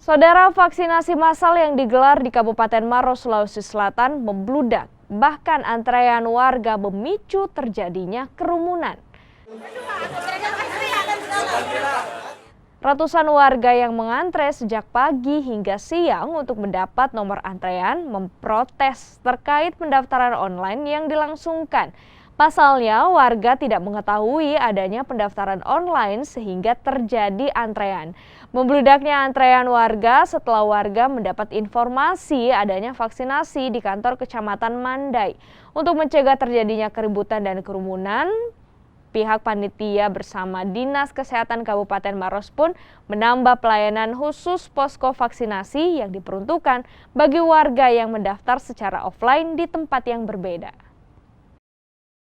Saudara, vaksinasi massal yang digelar di Kabupaten Maros, Sulawesi Selatan membludak. Bahkan antrean warga memicu terjadinya kerumunan. Ratusan warga yang mengantre sejak pagi hingga siang untuk mendapat nomor antrean memprotes terkait pendaftaran online yang dilangsungkan. Pasalnya, warga tidak mengetahui adanya pendaftaran online sehingga terjadi antrean. Membludaknya antrean warga setelah warga mendapat informasi adanya vaksinasi di kantor Kecamatan Mandai. Untuk mencegah terjadinya keributan dan kerumunan, pihak panitia bersama Dinas Kesehatan Kabupaten Maros pun menambah pelayanan khusus posko vaksinasi yang diperuntukkan bagi warga yang mendaftar secara offline di tempat yang berbeda.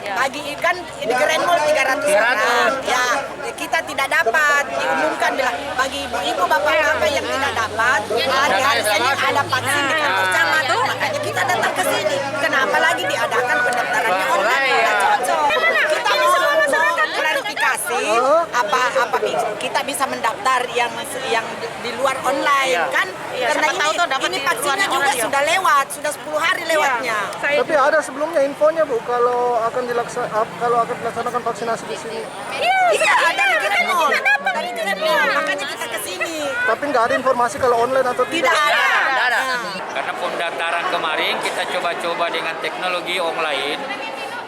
Bagi ikan di Grand Mall 300 orang, ya kita tidak dapat diumumkan bagi ibu-ibu bapak-bapak yang tidak dapat, harusnya ada vaksin di kantor camat, makanya kita datang ke sini. Kenapa lagi diadakan pendaftarannya online? Tidak cocok. Kita mau klarifikasi apa kita bisa mendaftar yang di luar online kan? Karena ini vaksinnya juga sudah lewat, sudah 10 hari lewatnya. Tapi ada sebelumnya infonya Bu kalau akan dilaksanakan vaksinasi di sini. Iya, dari Grand Mall. Makanya kita ke sini. Tapi nggak ada informasi kalau online atau tidak. Tidak ada. Karena pendaftaran kemarin kita coba-coba dengan teknologi online,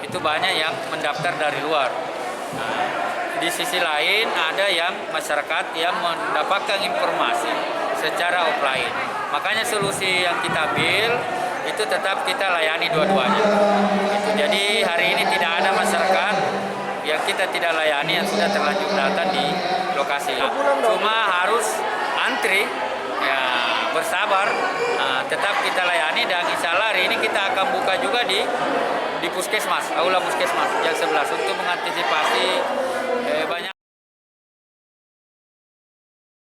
itu banyak yang mendaftar dari luar. Nah, di sisi lain ada yang masyarakat yang mendapatkan informasi secara offline. Makanya solusi yang kita ambil itu tetap kita layani dua-duanya. Jadi hari ini tidak ada masyarakat yang kita tidak layani yang sudah terlanjur datang di lokasi. Cuma harus antri, ya bersabar. Tetap kita layani dan insya Allah hari ini kita akan buka juga di puskesmas, aula puskesmas yang 11 untuk mengantisipasi